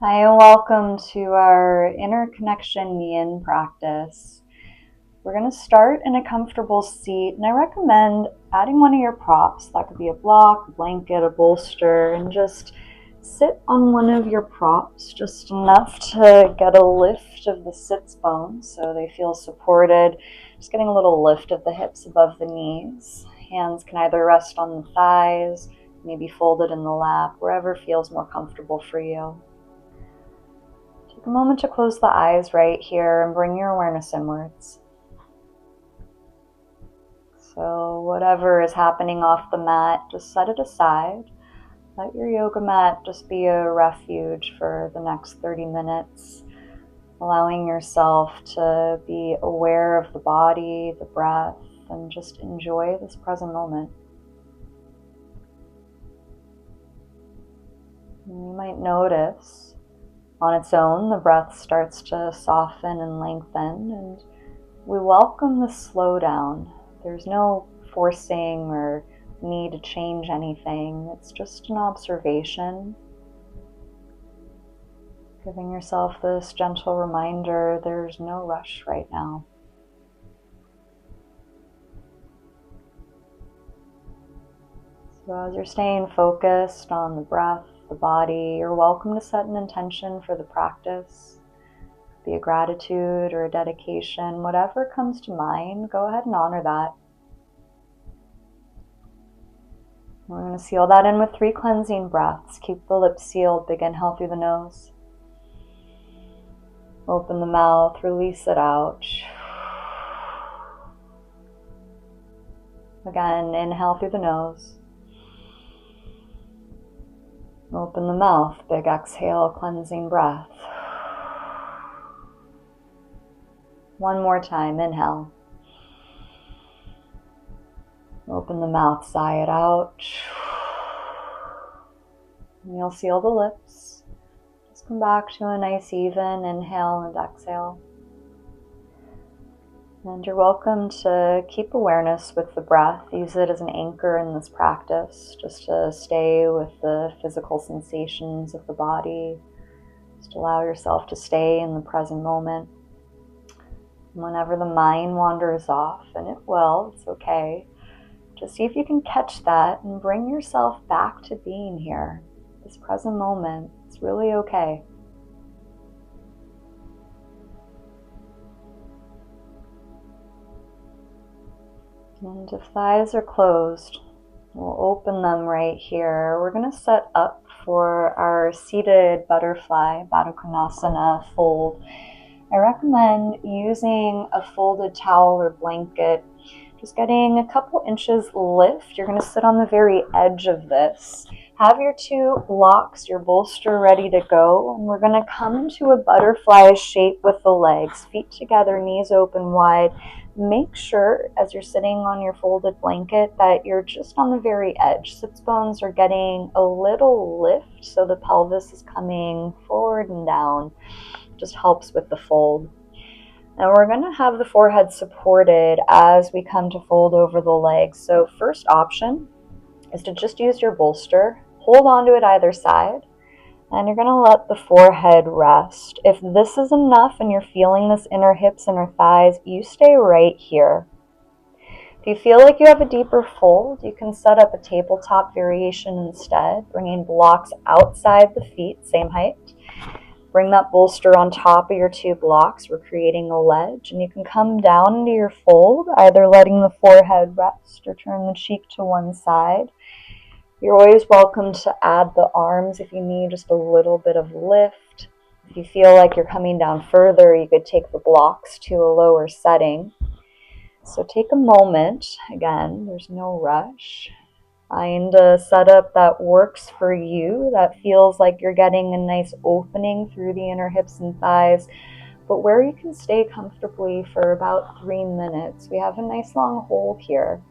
Hi, and welcome to our inner Connection Yin practice. We're going to start in a comfortable seat, and I recommend adding one of your props. That could be a block, a blanket, a bolster, and just sit on one of your props just enough to get a lift of the sits bones so they feel supported. Just getting a little lift of the hips above the knees. Hands can either rest on the thighs, maybe folded in the lap, wherever feels more comfortable for you. Take a moment to close the eyes right here and bring your awareness inwards. So whatever is happening off the mat, just set it aside. Let your yoga mat just be a refuge for the next 30 minutes, allowing yourself to be aware of the body, the breath, and just enjoy this present moment. And you might notice on its own, the breath starts to soften and lengthen, and we welcome the slowdown. There's no forcing or need to change anything. It's just an observation. Giving yourself this gentle reminder, there's no rush right now. So as you're staying focused on the breath, the body, you're welcome to set an intention for the practice. Be a gratitude or a dedication, whatever comes to mind, go ahead and honor that. We're going to seal that in with 3 cleansing breaths. Keep the lips sealed, big inhale through the nose. Open the mouth, release it out. Again, inhale through the nose. Open the mouth, big exhale, cleansing breath. One more time, inhale. Open the mouth, sigh it out. And you'll seal the lips. Just come back to a nice even inhale and exhale. And you're welcome to keep awareness with the breath. Use it as an anchor in this practice, just to stay with the physical sensations of the body. Just allow yourself to stay in the present moment. Whenever the mind wanders off, and it will, it's okay, just see if you can catch that and bring yourself back to being here, this present moment. It's really okay. And if the eyes are closed, we'll open them right here. We're going to set up for our seated butterfly, paschimottanasana fold. I recommend using a folded towel or blanket, just getting a couple inches lift. You're going to sit on the very edge of this. Have your 2 blocks, your bolster ready to go, and we're going to come into a butterfly shape with the legs, feet together, knees open wide. Make sure as you're sitting on your folded blanket that you're just on the very edge. Sits bones are getting a little lift, so the pelvis is coming forward and down. Just helps with the fold. Now we're going to have the forehead supported as we come to fold over the legs. So first option is to just use your bolster. Hold on to it either side, and you're going to let the forehead rest. If this is enough and you're feeling this inner hips, inner thighs, you stay right here. If you feel like you have a deeper fold, you can set up a tabletop variation instead, bringing blocks outside the feet, same height. Bring that bolster on top of your 2 blocks. We're creating a ledge, and you can come down into your fold, either letting the forehead rest or turn the cheek to one side. You're always welcome to add the arms if you need just a little bit of lift. If you feel like you're coming down further, you could take the blocks to a lower setting. So take a moment. Again, there's no rush. Find a setup that works for you, that feels like you're getting a nice opening through the inner hips and thighs, but where you can stay comfortably for about 3 minutes. We have a nice long hold here.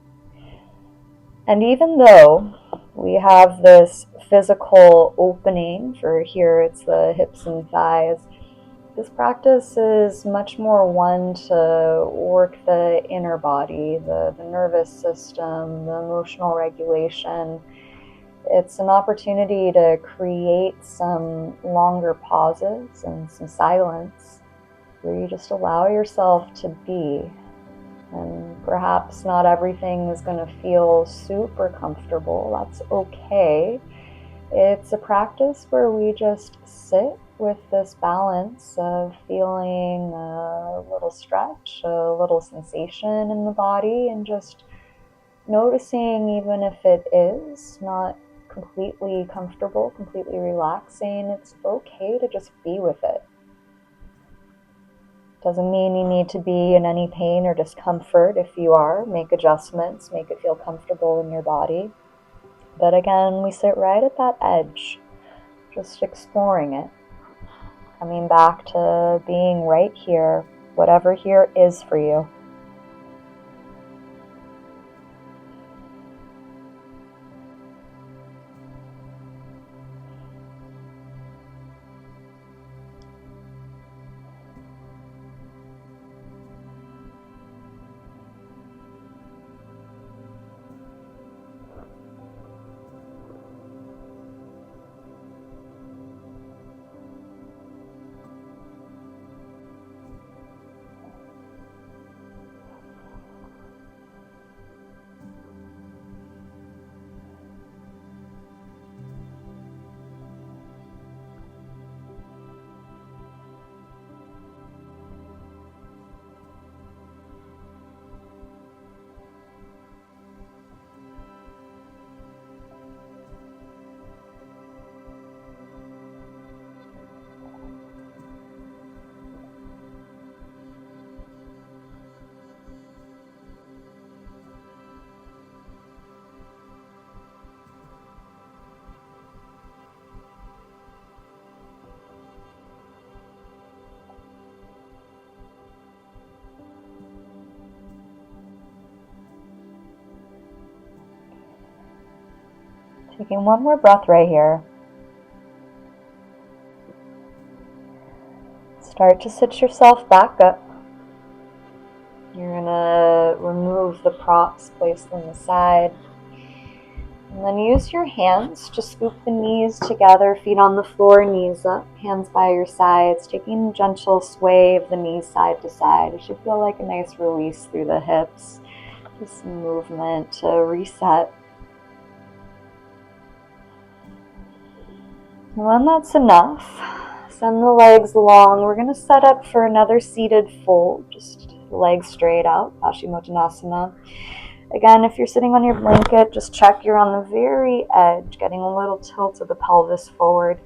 And even though we have this physical opening for here, it's the hips and thighs, this practice is much more one to work the inner body, the nervous system, the emotional regulation. it's an opportunity to create some longer pauses and some silence where you just allow yourself to be. And perhaps not everything is going to feel super comfortable. That's okay. It's a practice where we just sit with this balance of feeling a little stretch, a little sensation in the body, and just noticing, even if it is not completely comfortable, completely relaxing, it's okay to just be with it. Doesn't mean you need to be in any pain or discomfort. If you are, make adjustments, make it feel comfortable in your body. But again, we sit right at that edge, just exploring it, coming back to being right here, whatever here is for you. Taking one more breath right here. Start to sit yourself back up. You're going to remove the props, place them aside. And then use your hands to scoop the knees together, feet on the floor, knees up, hands by your sides, taking a gentle sway of the knees side to side. It should feel like a nice release through the hips. Just some movement to reset. And when that's enough, send the legs long. We're going to set up for another seated fold, just legs straight out, paschimottanasana. Again, if you're sitting on your blanket, just check you're on the very edge, getting a little tilt of the pelvis forward.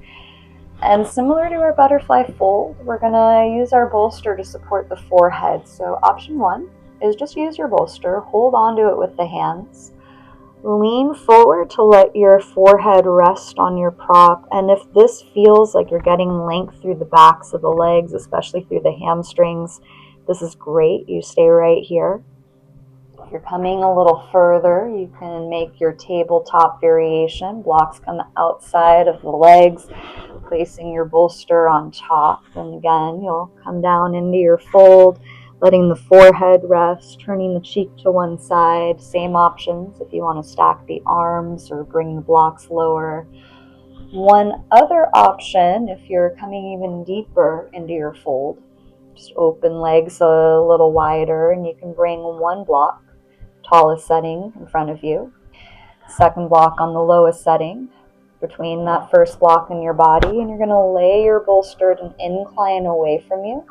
And similar to our butterfly fold, we're going to use our bolster to support the forehead. So option one is just use your bolster, hold onto it with the hands. Lean forward to let your forehead rest on your prop. And if this feels like you're getting length through the backs of the legs, especially through the hamstrings, this is great. You stay right here. If you're coming a little further, you can make your tabletop variation. Blocks come outside of the legs, placing your bolster on top. And again, you'll come down into your fold, letting the forehead rest, turning the cheek to one side. Same options if you want to stack the arms or bring the blocks lower. One other option, if you're coming even deeper into your fold, just open legs a little wider and you can bring one block, tallest setting in front of you, second block on the lowest setting between that first block and your body, and you're going to lay your bolster at an incline away from you.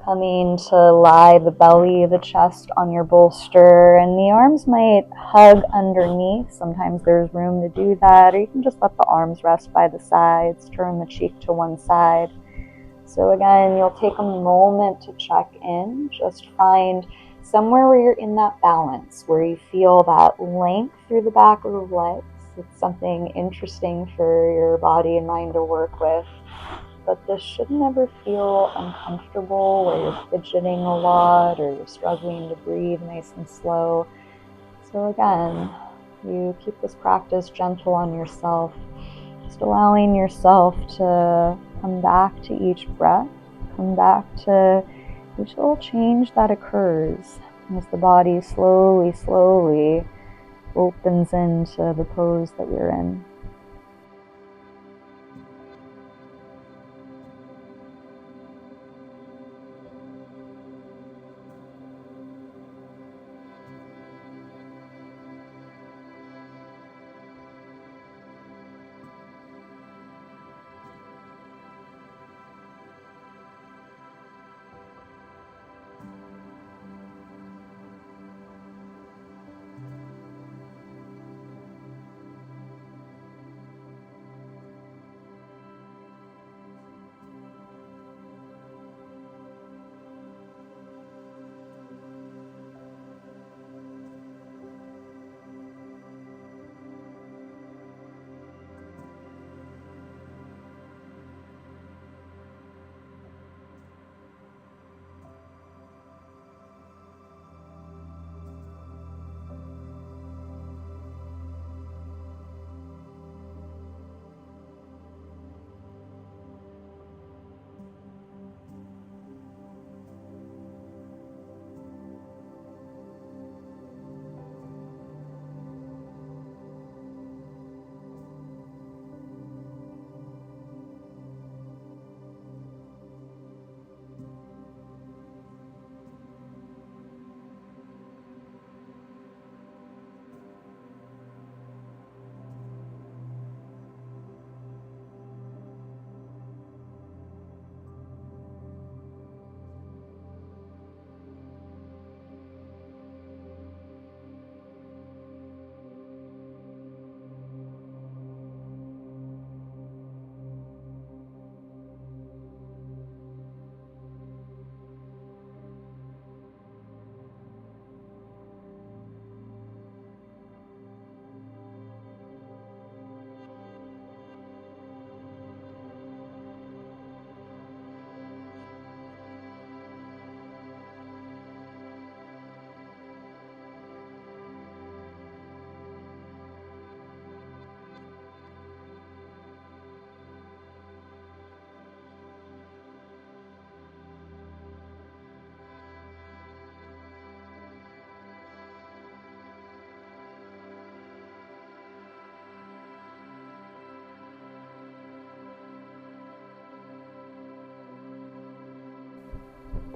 Coming to lie the belly, the chest on your bolster, and the arms might hug underneath. Sometimes there's room to do that, or you can just let the arms rest by the sides, turn the cheek to one side. So again, you'll take a moment to check in, just find somewhere where you're in that balance, where you feel that length through the back of the legs. It's something interesting for your body and mind to work with. But this should never feel uncomfortable, where you're fidgeting a lot or you're struggling to breathe nice and slow. So again, you keep this practice gentle on yourself, just allowing yourself to come back to each breath, come back to each little change that occurs as the body slowly opens into the pose that we're in.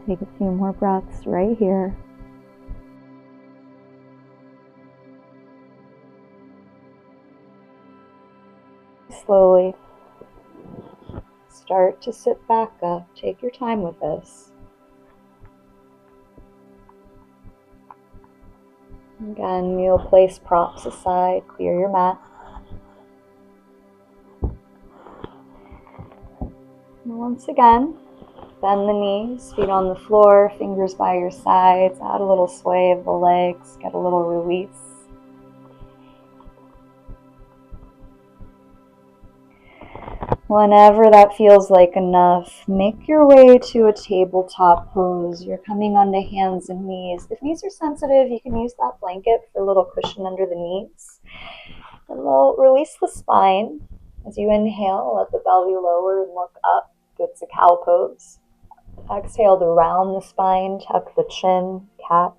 Take a few more breaths right here. Slowly start to sit back up. Take your time with this. Again, you'll place props aside, clear your mat. And once again, bend the knees, feet on the floor, fingers by your sides, add a little sway of the legs, get a little release. Whenever that feels like enough, make your way to a tabletop pose. You're coming onto hands and knees. If knees are sensitive, you can use that blanket for a little cushion under the knees. And we'll release the spine. As you inhale, let the belly lower and look up. It's a cow pose. Exhale to round the spine, tuck the chin, cat.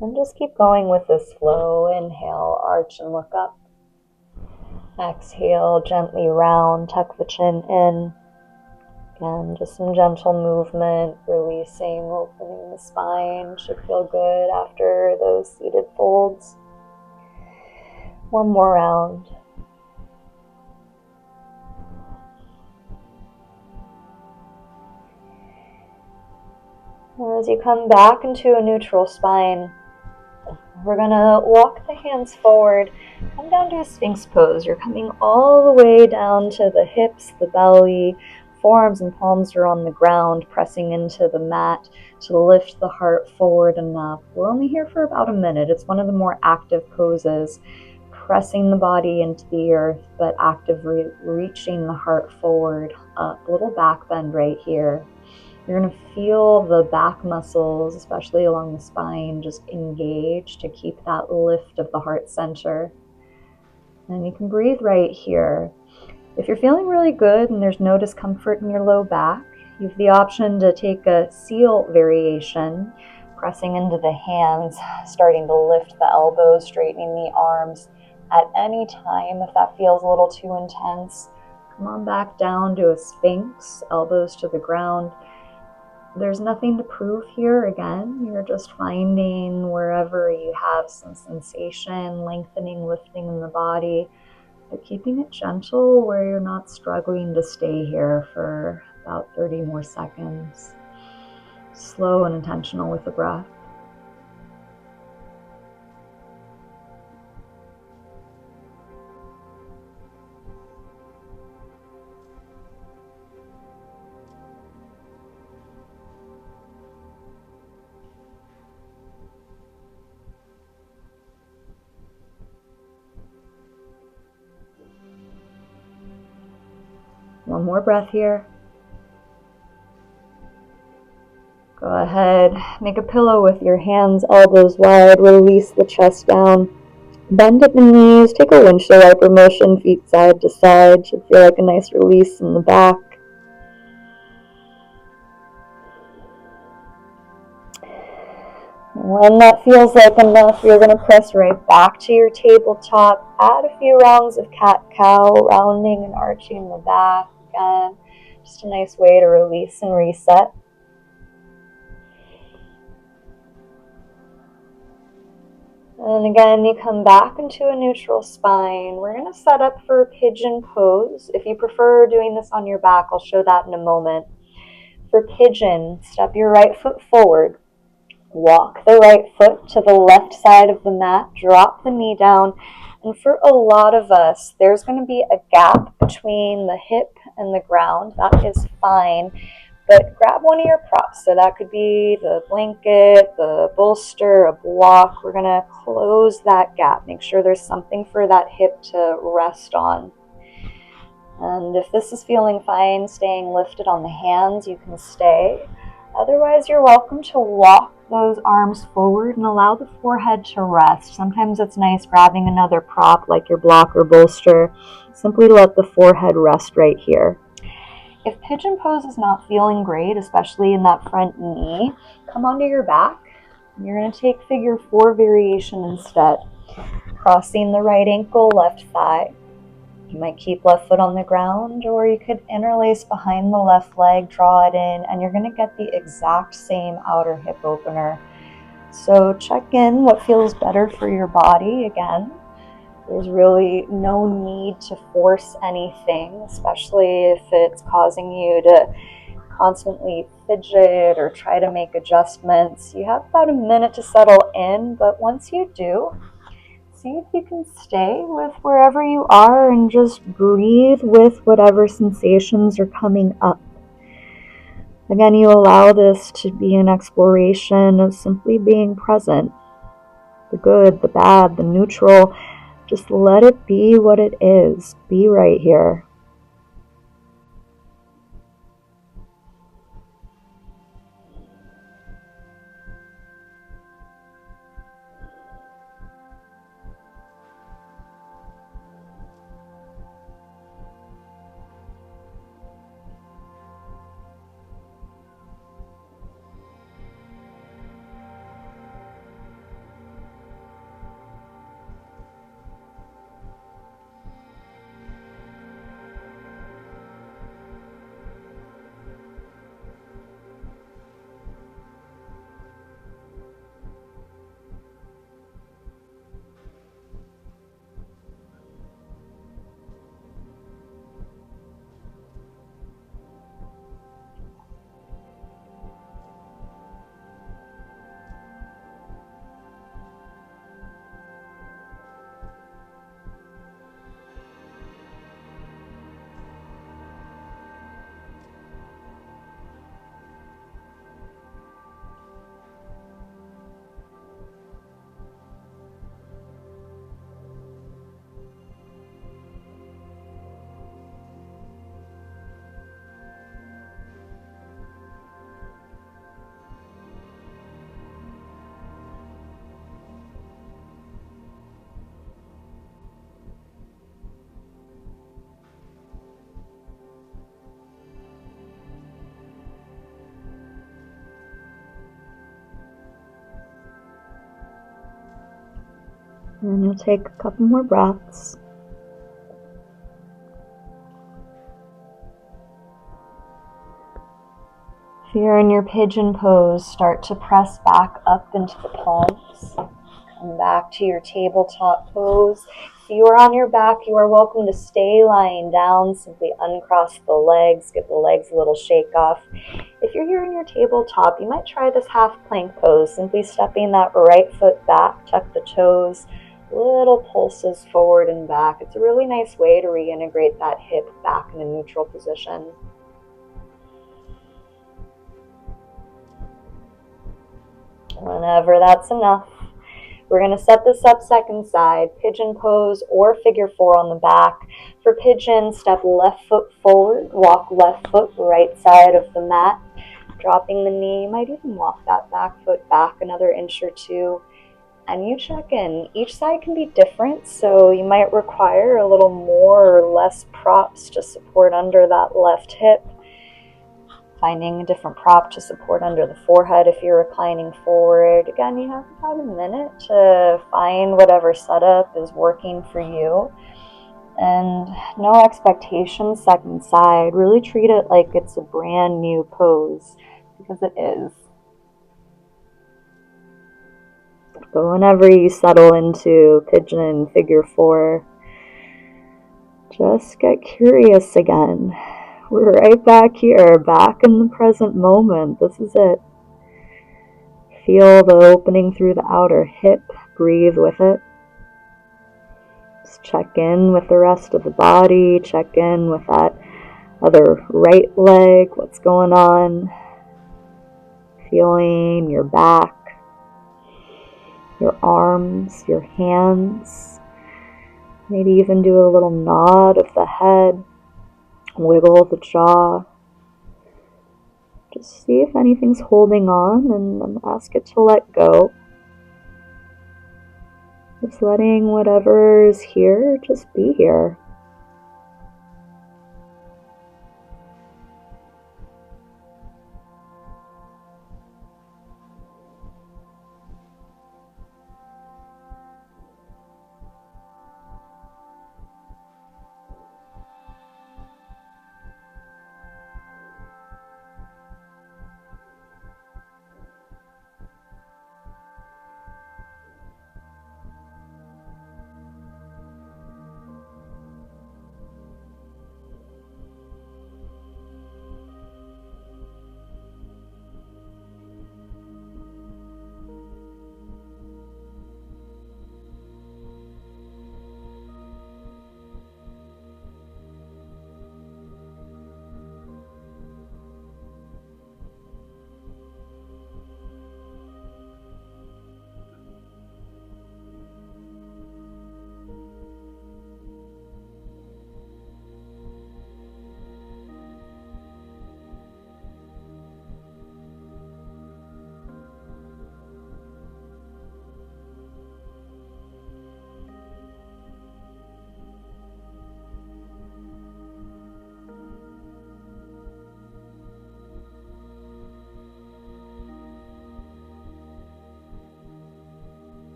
And just keep going with this flow. Inhale, arch and look up. Exhale, gently round, tuck the chin in. Again, just some gentle movement, releasing, opening the spine. Should feel good after those seated folds. One more round. As you come back into a neutral spine, we're going to walk the hands forward, come down to a Sphinx pose. You're coming all the way down to the hips, the belly, forearms and palms are on the ground, pressing into the mat to lift the heart forward and up. We're only here for about a minute. It's one of the more active poses, pressing the body into the earth, but actively reaching the heart forward, up. A little back bend right here. You're going to feel the back muscles, especially along the spine, just engage to keep that lift of the heart center. And you can breathe right here. If you're feeling really good and there's no discomfort in your low back, you have the option to take a seal variation, pressing into the hands, starting to lift the elbows, straightening the arms. At any time, if that feels a little too intense, come on back down to a Sphinx, elbows to the ground. There's nothing to prove here. Again, you're just finding wherever you have some sensation, lengthening, lifting in the body, but keeping it gentle where you're not struggling to stay here for about 30 more seconds. Slow and intentional with the breath. One more breath here. Go ahead, make a pillow with your hands, elbows wide, release the chest down. Bend at the knees, take a windshield wiper motion, feet side to side. Should feel like a nice release in the back. When that feels like enough, you're going to press right back to your tabletop. Add a few rounds of cat-cow, rounding and arching the back. Again, just a nice way to release and reset. And again, you come back into a neutral spine. We're going to set up for a pigeon pose. If you prefer doing this on your back, I'll show that in a moment. For pigeon, step your right foot forward. Walk the right foot to the left side of the mat. Drop the knee down. And for a lot of us, there's going to be a gap between the hip and the ground. That is fine. But grab one of your props. So that could be the blanket, the bolster, a block. We're going to close that gap. Make sure there's something for that hip to rest on. And if this is feeling fine, staying lifted on the hands, you can stay. Otherwise, you're welcome to walk those arms forward and allow the forehead to rest. Sometimes it's nice grabbing another prop like your block or bolster. Simply let the forehead rest right here. If pigeon pose is not feeling great, especially in that front knee, come onto your back. You're going to take figure 4 variation instead. Crossing the right ankle, left thigh. You might keep left foot on the ground, or you could interlace behind the left leg, draw it in, and you're going to get the exact same outer hip opener. So check in what feels better for your body. Again, there's really no need to force anything, especially if it's causing you to constantly fidget or try to make adjustments. You have about a minute to settle in, but once you do, see if you can stay with wherever you are and just breathe with whatever sensations are coming up. Again, you allow this to be an exploration of simply being present. The good, the bad, the neutral. Just let it be what it is. Be right here. And you'll take a couple more breaths. If you're in your pigeon pose, start to press back up into the palms. Come back to your tabletop pose. If you are on your back, you are welcome to stay lying down. Simply uncross the legs, give the legs a little shake off. If you're here in your tabletop, you might try this half plank pose, simply stepping that right foot back, tuck the toes, little pulses forward and back. It's a really nice way to reintegrate that hip back in a neutral position. Whenever that's enough, we're going to set this up second side, pigeon pose or figure 4 on the back. For pigeon, step left foot forward, walk left foot right side of the mat, dropping the knee. You might even walk that back foot back another inch or two, and you check in. Each side can be different, so you might require a little more or less props to support under that left hip. Finding a different prop to support under the forehead if you're reclining forward. Again, you have about a minute to find whatever setup is working for you. And no expectations second side. Really treat it like it's a brand new pose, because it is. But whenever you settle into pigeon figure 4, just get curious again. We're right back here, back in the present moment. This is it. Feel the opening through the outer hip. Breathe with it. Just check in with the rest of the body. Check in with that other right leg. What's going on? Feeling your back, your arms, your hands. Maybe even do a little nod of the head. Wiggle the jaw. Just see if anything's holding on, and then ask it to let go. Just letting whatever is here just be here.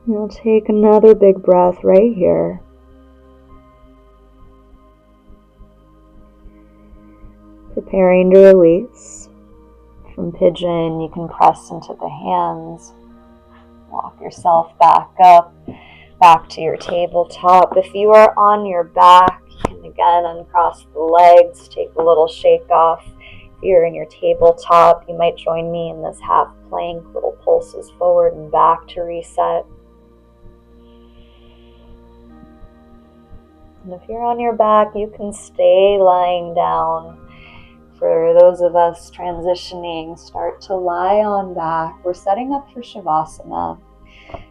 You'll take another big breath right here. Preparing to release. From pigeon, you can press into the hands. Walk yourself back up, back to your tabletop. If you are on your back, you can again uncross the legs, take a little shake off. If you're in your tabletop, you might join me in this half plank, little pulses forward and back to reset. And if you're on your back, you can stay lying down. For those of us transitioning, start to lie on back. We're setting up for Savasana.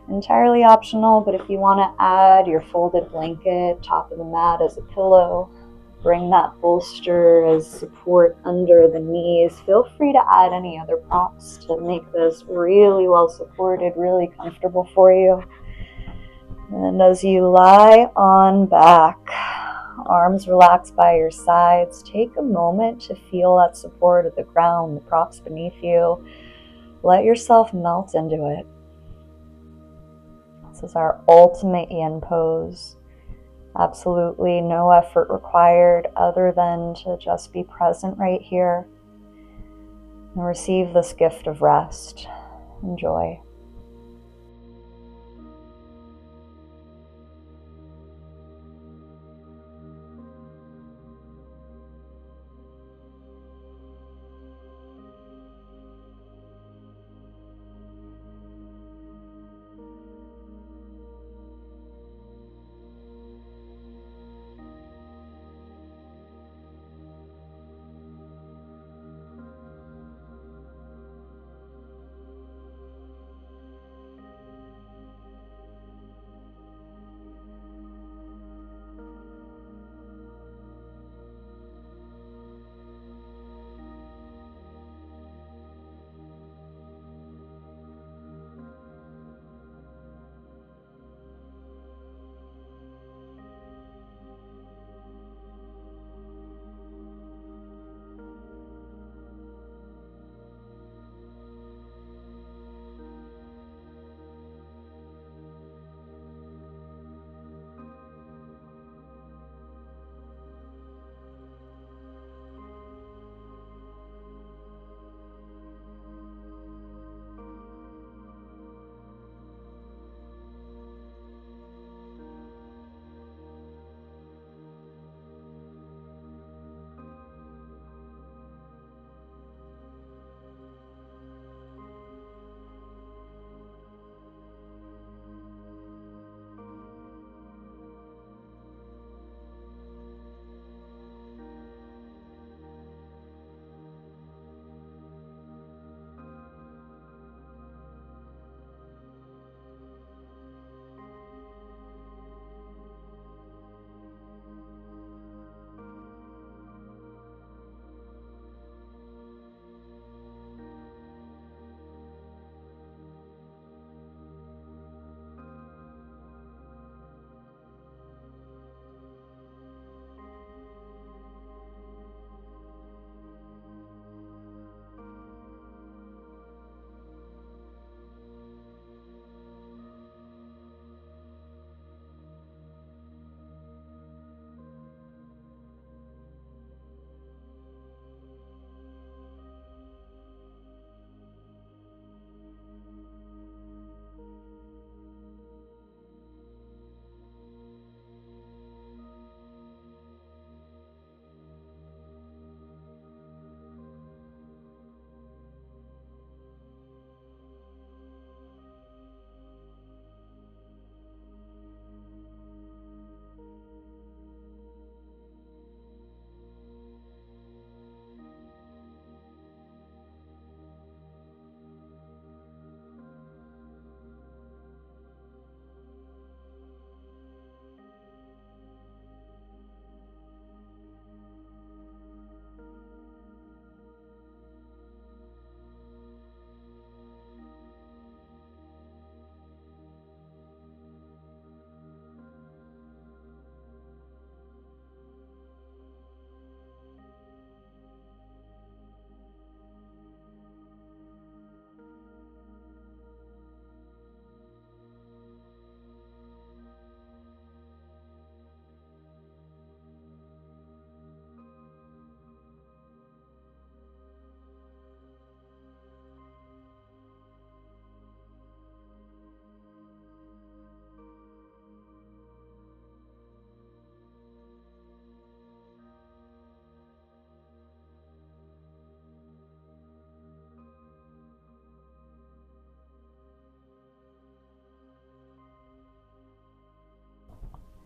Entirely optional, but if you want to add your folded blanket, top of the mat as a pillow, Bring that bolster as support under the knees. Feel free to add any other props to make this really well supported, really comfortable for you. And as you lie on back, arms relaxed by your sides, take a moment to feel that support of the ground, the props beneath you. Let yourself melt into it. This is our ultimate yin pose. Absolutely no effort required other than to just be present right here and receive this gift of rest. Enjoy.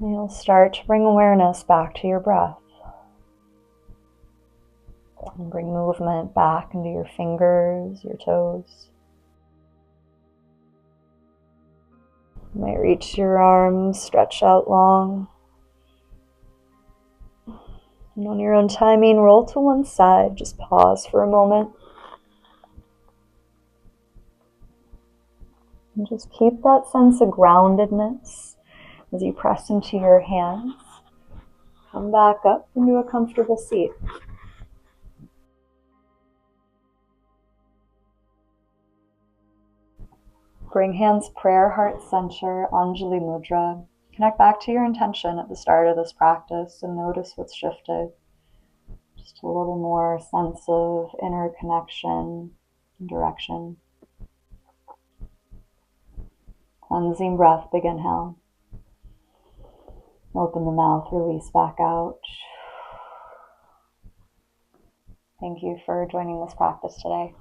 You'll start to bring awareness back to your breath. And bring movement back into your fingers, your toes. You might reach your arms, stretch out long. And on your own timing, roll to one side. Just pause for a moment. And just keep that sense of groundedness as you press into your hands. Come back up into a comfortable seat. Bring hands prayer, heart center, Anjali Mudra. Connect back to your intention at the start of this practice and notice what's shifted. Just a little more sense of inner connection and direction. Cleansing breath, big inhale. Open the mouth, release back out. Thank you for joining this practice today.